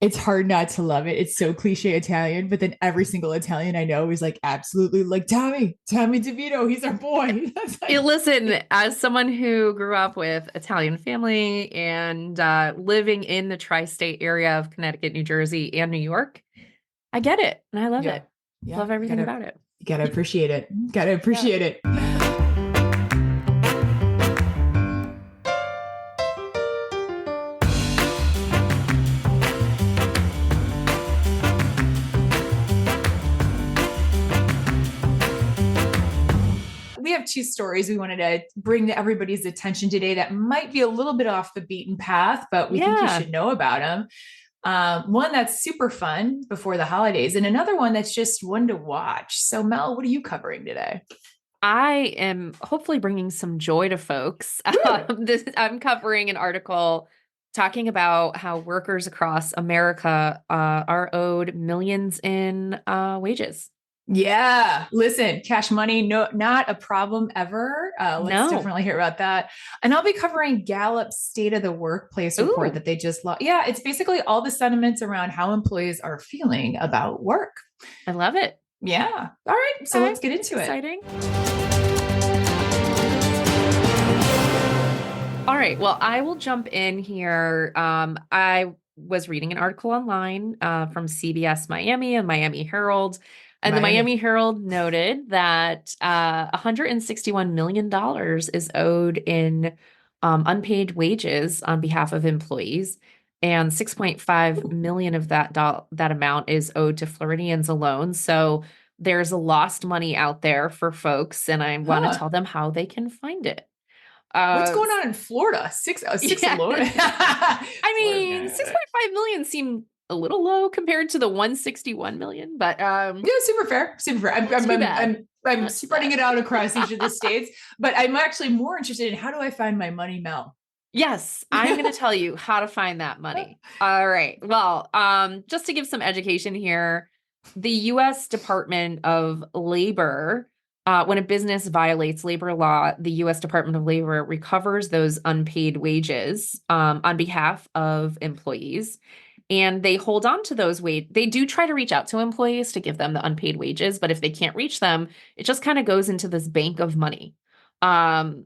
It's hard not to love it. It's so cliche Italian, but then every single Italian I know is like absolutely like Tommy DeVito, he's our boy. That's like Listen, as someone who grew up with Italian family and living in the tri-state area of Connecticut, New Jersey, and New York, I get it and I love yeah, it. yeah. Love everything about it. You gotta appreciate it. Gotta Yeah. appreciate it. We have two stories we wanted to bring to everybody's attention today that might be a little bit off the beaten path, but we think you Yeah. should know about them. One that's super fun before the holidays, and another one that's just one to watch. So, Mel, what are you covering today? I am hopefully bringing some joy to folks. I'm covering an article talking about how workers across America are owed millions in wages. Yeah, listen, cash money, no, not a problem ever. Let's No. definitely hear about that. And I'll be covering Gallup's State of the Workplace report Ooh, that they just launched. Yeah, it's basically all the sentiments around how employees are feeling about work. I love it. Yeah. All right. So Okay. let's get into it. Exciting. All right. Well, I will jump in here. I was reading an article online from CBS Miami and Miami Herald. And the Miami. Miami Herald noted that $161 million is owed in unpaid wages on behalf of employees. And 6.5 million of that amount is owed to Floridians alone. So there's a lost money out there for folks, and I want to Huh. tell them how they can find it. What's Uh, going on in Florida? Six yeah. alone. I mean, Florida. 6.5 million seemed a little low compared to the 161 million, but Yeah, super fair. Super fair. not too bad. I'm Not too spreading bad. it out across each of the states, but I'm actually more interested in how do I find my money, Mel? Yes, I'm going to tell you how to find that money. All right. Well, just to give some education here, the US Department of Labor, when a business violates labor law, the US Department of Labor recovers those unpaid wages on behalf of employees. And they hold on to those wage. They do try to reach out to employees to give them the unpaid wages, but if they can't reach them, it just kind of goes into this bank of money. Um,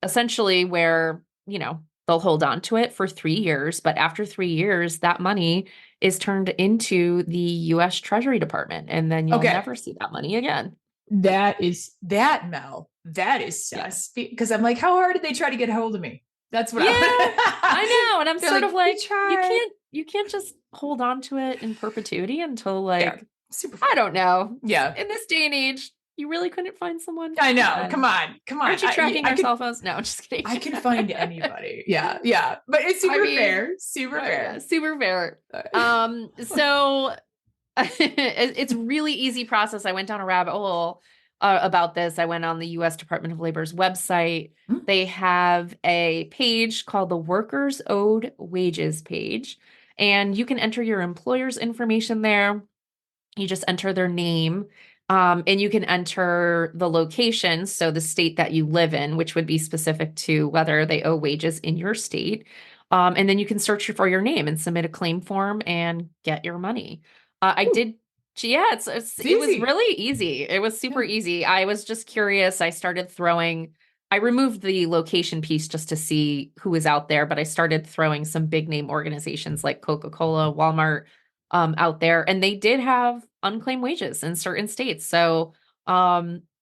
Essentially where, they'll hold on to it for 3 years, but after 3 years, that money is turned into the US Treasury Department, and then you'll Okay. never see that money again. That, Mel. That is Yeah. sus. Because I'm like, how hard did they try to get a hold of me? That's what Yeah, I I know. And I'm They're sort like, of we like, you tried. can't just hold on to it in perpetuity until Yeah, like, super I fair. don't know. Yeah. In this day and age, you really couldn't find someone? I Come know. on. Come on. Come on. Aren't you tracking I their could cell phones? No, just kidding. I can find anybody. Yeah. Yeah. But it's I super mean, fair. Super yeah, fair. super fair. So it's really easy process. I went down a rabbit hole about this. I went on the US Department of Labor's website. Hmm. They have a page called the Workers Owed Wages page, and you can enter your employer's information there. You just enter their name, and you can enter the location, so the state that you live in, which would be specific to whether they owe wages in your state. And then you can search for your name and submit a claim form and get your money. I Ooh, did. Yeah, it's it was easy. really easy. It was super Yeah. easy. I was just curious. I removed the location piece just to see who was out there, but I started throwing some big name organizations like Coca-Cola, Walmart, out there, and they did have unclaimed wages in certain states. So,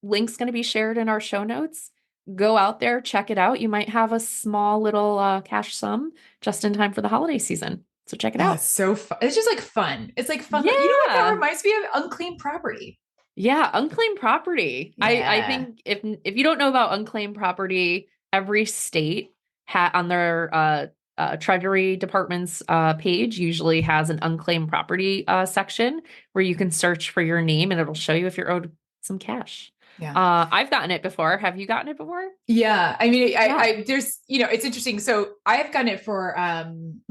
link's going to be shared in our show notes. Go out there, check it out. You might have a small little cash sum just in time for the holiday season. So check it Oh, out. it's so fun. It's just like fun. It's like fun. You know what that Yeah. reminds me of? Unclaimed property. Yeah, unclaimed property. I Yeah. think if you don't know about unclaimed property, every state on their Treasury Department's page usually has an unclaimed property section where you can search for your name and it'll show you if you're owed some cash. Yeah. I've gotten it before. Have you gotten it before? Yeah. I mean, Yeah. there's, it's interesting. So I've gotten it for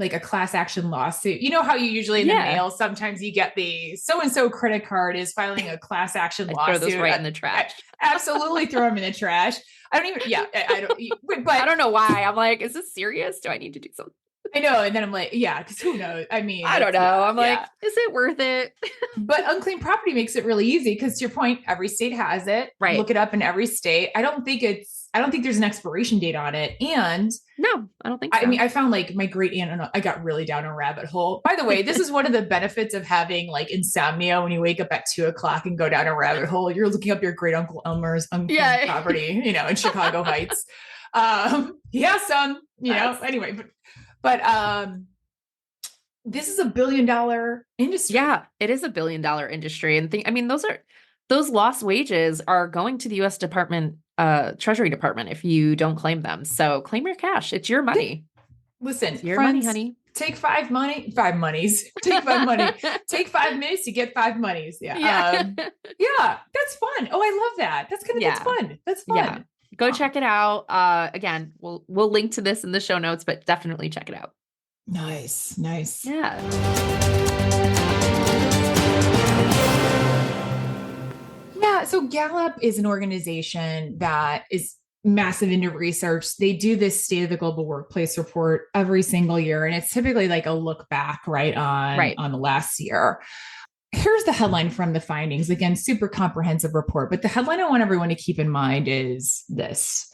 like a class action lawsuit. You know how you usually in the Yeah. mail, sometimes you get the so-and-so credit card is filing a class action I throw those lawsuit. right in the trash. Absolutely throw them in the trash. I don't even, yeah, I don't, I but don't know why. I'm like, is this serious? Do I need to do something? I know. And then I'm like, yeah, because who knows? I mean, I don't it's, know. yeah, I'm like, yeah. is it worth it? But unclaimed property makes it really easy because to your point, every state has it. Right. Look it up in every state. I don't think there's an expiration date on it. And No, I don't think I so. mean, I found like my great aunt, and I got really down a rabbit hole. By the way, this is one of the benefits of having like insomnia when you wake up at 2 o'clock and go down a rabbit hole. You're looking up your great uncle Elmer's unclaimed Yeah. property, in Chicago Heights. Yeah, some, anyway, but this is $1 billion industry. Yeah, it is $1 billion industry. And I mean, those lost wages are going to the US Treasury Department if you don't claim them. So claim your cash. It's your money. Listen, It's your friends, money, honey. take five monies. Take 5 money. Take 5 minutes to get 5 monies. Yeah. Yeah. Yeah, that's fun. Oh, I love that. That's fun. That's fun. Yeah. Go check it out. Again, we'll link to this in the show notes, but definitely check it out. Nice. Yeah. Yeah. So Gallup is an organization that is massive into research. They do this state of the global workplace report every single year. And it's typically like a look back, right, on the last year. Here's the headline from the findings. Again, super comprehensive report. But the headline I want everyone to keep in mind is this: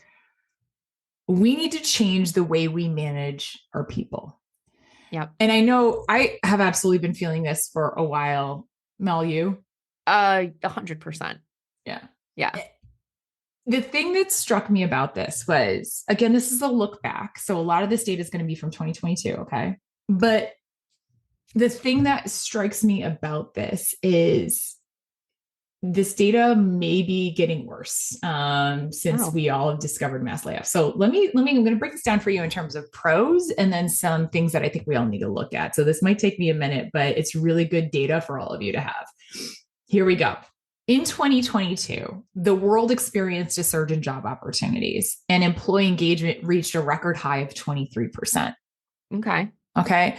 we need to change the way we manage our people. Yeah. And I know I have absolutely been feeling this for a while. Mel, you? 100%. Yeah. Yeah. The thing that struck me about this was, again, this is a look back. So a lot of this data is going to be from 2022. Okay. But the thing that strikes me about this is this data may be getting worse since we all have discovered mass layoffs. So I'm going to break this down for you in terms of pros and then some things that I think we all need to look at. So this might take me a minute, but it's really good data for all of you to have. Here we go. In 2022, the world experienced a surge in job opportunities and employee engagement reached a record high of 23%. Okay.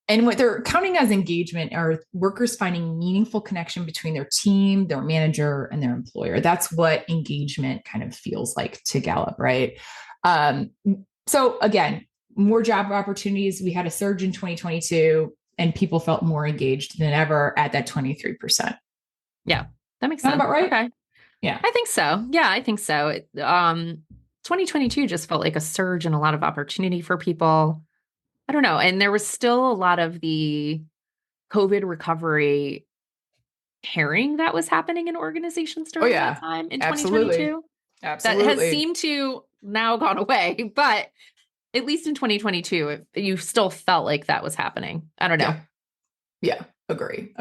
And what they're counting as engagement are workers finding meaningful connection between their team, their manager, and their employer. That's what engagement kind of feels like to Gallup, right? So again, more job opportunities. We had a surge in 2022 and people felt more engaged than ever at that 23%. Yeah, that makes sense. Sound about right? Okay. Yeah. I think so. Yeah, I think so. 2022 just felt like a surge and a lot of opportunity for people. I don't know. And there was still a lot of the COVID recovery caring that was happening in organizations during that time in 2022. Absolutely. That has seemed to now gone away, but at least in 2022, you still felt like that was happening. I don't know. Yeah. Agree.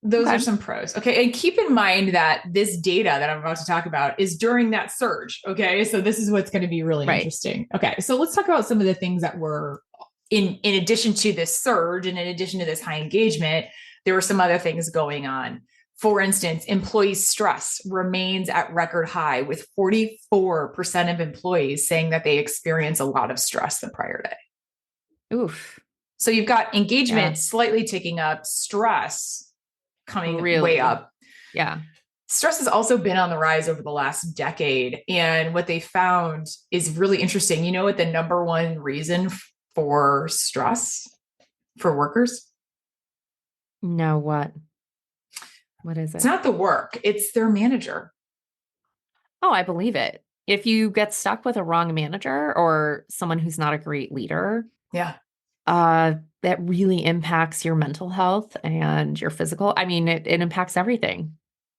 Those are some pros. Okay. And keep in mind that this data that I'm about to talk about is during that surge. Okay. So this is what's going to be really interesting. Okay. So let's talk about some of the things that were in addition to this surge and in addition to this high engagement, there were some other things going on. For instance, employee stress remains at record high with 44% of employees saying that they experience a lot of stress the prior day. Oof. So you've got engagement slightly ticking up, stress coming way up. Yeah. Stress has also been on the rise over the last decade. And what they found is really interesting. You know what the number one reason for stress for workers? No, what? What is it? It's not the work, it's their manager. Oh, I believe it. If you get stuck with a wrong manager or someone who's not a great leader, that really impacts your mental health and your physical. I mean, it impacts everything.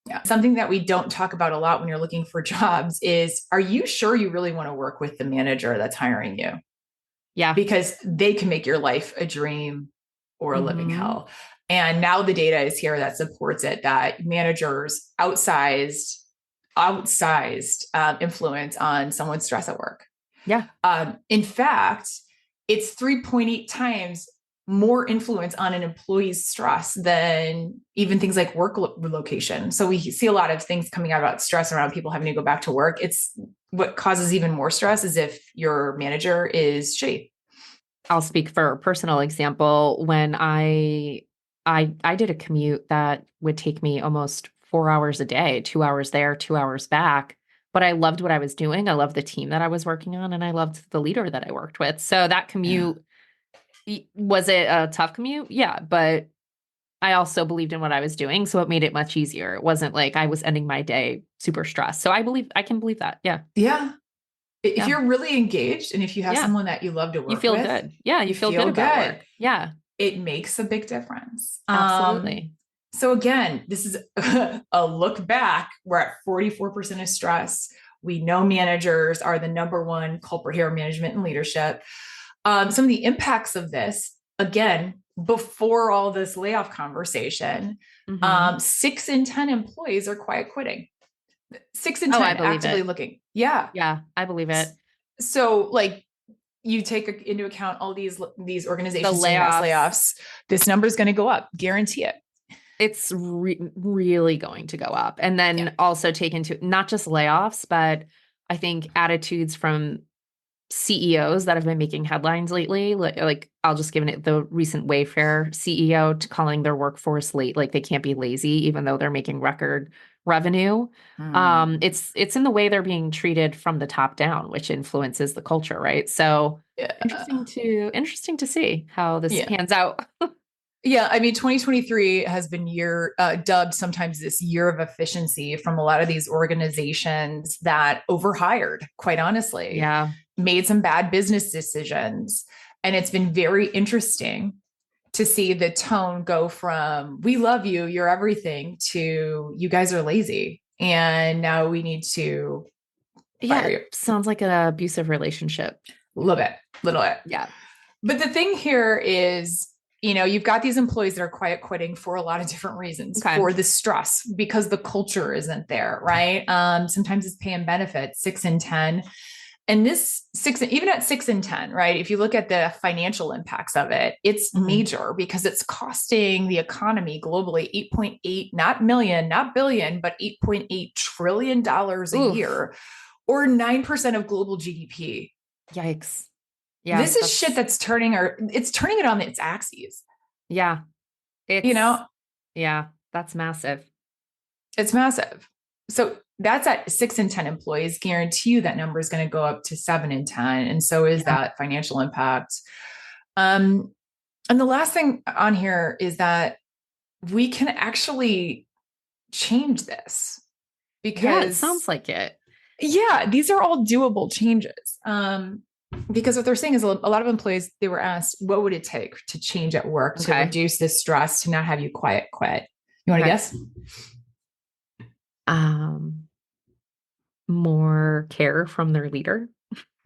Yeah. Something that we don't talk about a lot when you're looking for jobs is, are you sure you really want to work with the manager that's hiring you? Yeah. Because they can make your life a dream or a living hell. And now the data is here that supports it, that managers outsized influence on someone's stress at work. Yeah. In fact, it's 3.8 times more influence on an employee's stress than even things like work location. So we see a lot of things coming out about stress around people having to go back to work. It's what causes even more stress is if your manager is shitty. I'll speak for a personal example. When I did a commute that would take me almost 4 hours a day, 2 hours there, 2 hours back. But I loved what I was doing. I loved the team that I was working on, and I loved the leader that I worked with. So that commute Was it a tough commute? Yeah, but I also believed in what I was doing, so it made it much easier. It wasn't like I was ending my day super stressed. So I can believe that. Yeah. Yeah. If Yeah. you're really engaged and if you have Yeah. someone that you love to You work feel with, good. Yeah, you you feel good feel about good. work. Yeah, It makes a big difference. absolutely. So again, this is a look back. We're at 44% of stress. We know managers are the number one culprit here in management and leadership. Some of the impacts of this, again, before all this layoff conversation, Mhm. 6 in 10 employees are quiet quitting. 6 in Oh, I 10 believe actively it. looking. Yeah. Yeah, I believe it. So like you take into account all these The organizations doing mass layoffs, layoffs, this number is going to go up. Guarantee it. it's really going to go up. And Yeah. then also take into not just layoffs, but I think attitudes from CEOs that have been making headlines lately. Like I'll just give it the recent Wayfair CEO to calling their workforce late, like they can't be lazy, even though they're making record revenue. It's in the way they're being treated from the top down, which influences the culture, right? So Yeah. interesting to see how this Yeah. pans out. Yeah, I mean, 2023 has been dubbed sometimes this year of efficiency from a lot of these organizations that overhired, quite honestly, Yeah. made some bad business decisions. And it's been very interesting to see the tone go from, we love you, you're everything, to you guys are lazy. And now we need to Yeah, fire you. it sounds like an abusive relationship. A little bit, little bit. Yeah. But the thing here is, you've got these employees that are quiet quitting for a lot of different reasons, Okay. for the stress, because the culture isn't there, right? Sometimes it's pay and benefits, 6 in 10. And this even at 6 in 10, right? If you look at the financial impacts of it, it's major because it's costing the economy globally 8.8, not million, not billion, but $8.8 trillion a Oof. year, or 9% of global GDP. Yikes. Yeah, This is shit that's turning it on its axes. yeah. You It's know, yeah, that's massive. it's massive. So that's at 6 in 10 employees. Guarantee you that number is going to go up to 7 in 10. And so is Yeah. that financial impact. And the last thing on here is that we can actually change this Yeah, it because, sounds like it. yeah, these are all doable changes. Because what they're saying is a lot of employees, they were asked, what would it take to change at work to Okay. reduce this stress, to not have you quiet quit? You want to Okay. guess? Um, more care from their leader.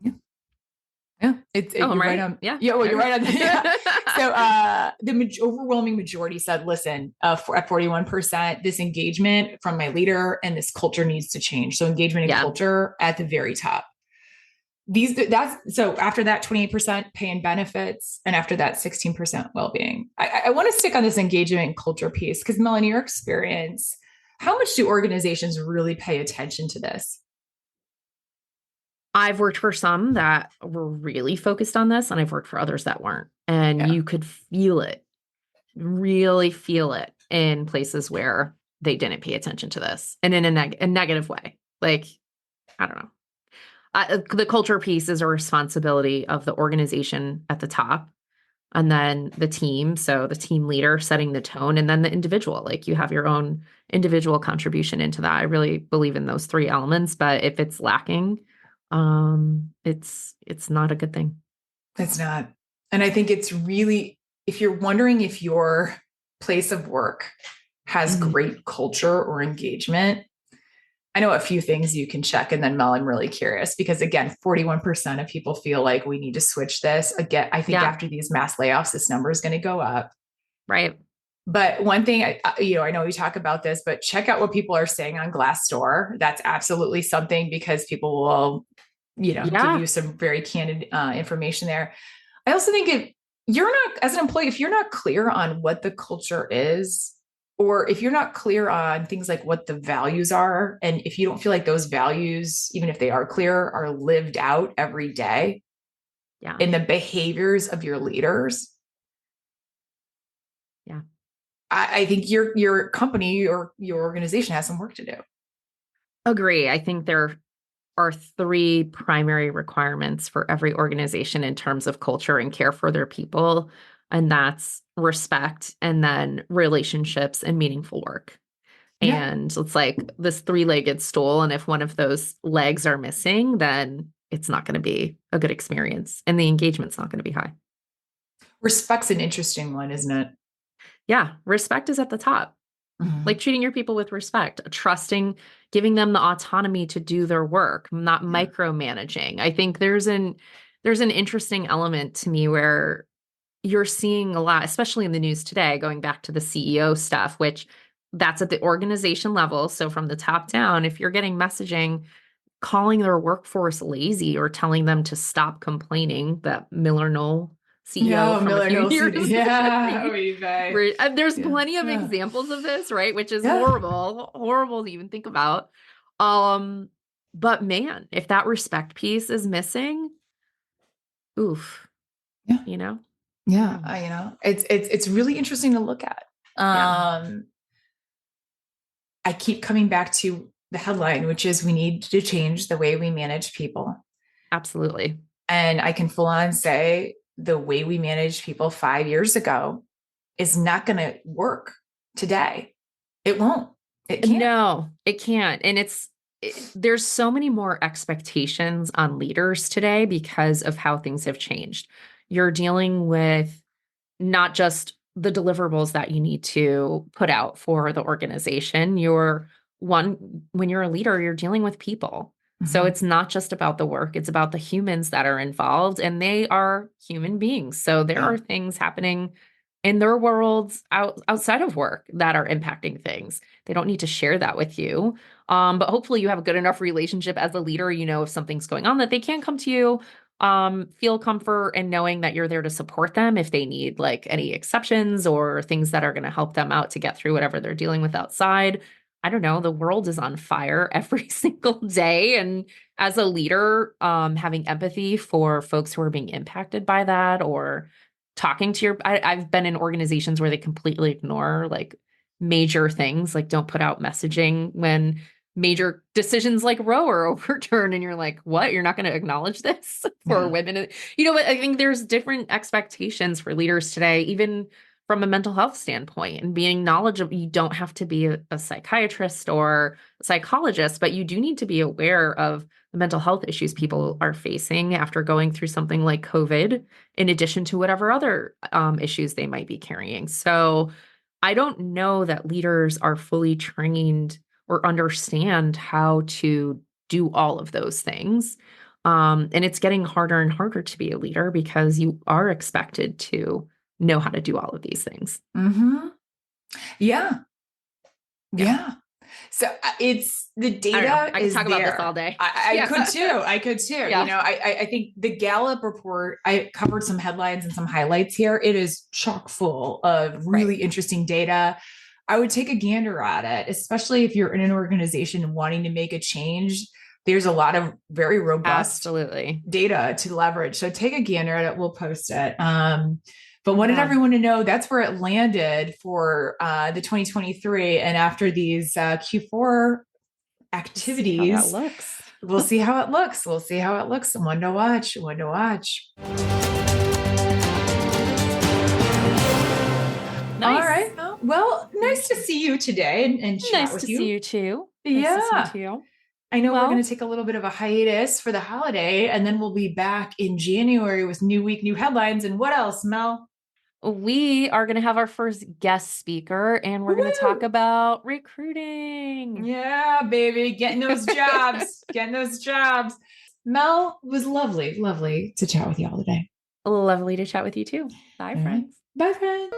Yeah. Yeah. Oh, I'm You're right right. on. Yeah. Yeah. Well, you're Okay. right on. Yeah. So the overwhelming majority said, listen, at 41%, this engagement from my leader and this culture needs to change. So engagement and Yeah. culture at the very top. So after that 28% pay and benefits, and after that 16% well-being. I want to stick on this engagement and culture piece because, Melanie, your experience, how much do organizations really pay attention to this? I've worked for some that were really focused on this, and I've worked for others that weren't. And Yeah. you could feel it, really feel it in places where they didn't pay attention to this and in a negative way. Like, I don't know. The culture piece is a responsibility of the organization at the top, and then the team. So the team leader setting the tone, and then the individual. Like you have your own individual contribution into that. I really believe in those three elements, but if it's lacking, it's not a good thing. It's not. And I think it's really, if you're wondering if your place of work has great culture or engagement, I know a few things you can check. And then, Mel, I'm really curious because, again, 41% of people feel like we need to switch this. Again, I think Yeah, after these mass layoffs, this number is going to go up. right. But one thing, I know we talk about this, but check out what people are saying on Glassdoor. That's absolutely something because people will, give Yeah, you some very candid information there. I also think if you're not, as an employee, if you're not clear on what the culture is, or if you're not clear on things like what the values are, and if you don't feel like those values, even if they are clear, are lived out every day yeah, in the behaviors of your leaders, yeah. I think your company or your organization has some work to do. Agree. I think are three primary requirements for every organization in terms of culture and care for their people. And that's respect, and then relationships, and meaningful work. Yeah. And it's like this three-legged stool. And if one of those legs are missing, then it's not going to be a good experience. And the engagement's not going to be high. Respect's an interesting one, isn't it? Yeah. Respect is at the top. Like treating your people with respect, trusting, giving them the autonomy to do their work, not micromanaging. I think there's an interesting element to me where you're seeing a lot, especially in the news today, going back to the CEO stuff, which that's at the organization level. So from the top down, if you're getting messaging calling their workforce lazy or telling them to stop complaining, that Miller Knoll CEO No, from a Miller few Nielsen. years Yeah. there's Yeah. plenty of examples of this, right? Which is Yeah. horrible to even think about. But man, if that respect piece is missing, oof, Yeah. you know? Yeah. It's really interesting to look at. Yeah, I keep coming back to the headline, which is we need to change the way we manage people. absolutely. And I can full on say the way we managed people 5 years ago is not going to work today. It won't. It can't. No, it can't. And there's so many more expectations on leaders today because of how things have changed. You're dealing with not just the deliverables that you need to put out for the organization. When you're a leader, you're dealing with people. So it's not just about the work, it's about the humans that are involved, and they are human beings. So there are things happening in their worlds outside of work that are impacting things. They don't need to share that with you. But hopefully you have a good enough relationship as a leader, if something's going on, that they can come to you, feel comfort in knowing that you're there to support them if they need like any exceptions or things that are going to help them out to get through whatever they're dealing with outside. I don't know, the world is on fire every single day. And as a leader, having empathy for folks who are being impacted by that, or talking to I've been in organizations where they completely ignore like major things, like don't put out messaging when major decisions like Roe are overturned, and you're like, what? You're not going to acknowledge this for women? But I think there's different expectations for leaders today, even from a mental health standpoint, and being knowledgeable. You don't have to be a psychiatrist or a psychologist, but you do need to be aware of the mental health issues people are facing after going through something like COVID, in addition to whatever other issues they might be carrying. So I don't know that leaders are fully trained or understand how to do all of those things. And it's getting harder and harder to be a leader because you are expected to know how to do all of these things. Yeah. So it's the data. I could talk about this all day. I could too. I could too. Yeah. I think the Gallup report, I covered some headlines and some highlights here. It is chock full of really interesting data. I would take a gander at it, especially if you're in an organization wanting to make a change. There's a lot of very robust data to leverage. So take a gander at it. We'll post it. But wanted everyone to know that's where it landed for the 2023. And after these Q4 activities, we'll see how it looks. We'll see how it looks. One to watch. One to watch. Nice. All right. Well, nice to see you today and chat with you. Nice to see you too. Yeah. Nice to see you too. I know we're going to take a little bit of a hiatus for the holiday, and then we'll be back in January with new week, new headlines. And what else, Mel? We are going to have our first guest speaker, and we're going to talk about recruiting. Yeah, baby. Getting those jobs. Getting those jobs. Mel, it was lovely to chat with you all today. Lovely to chat with you too. Bye, friends. Bye, friends.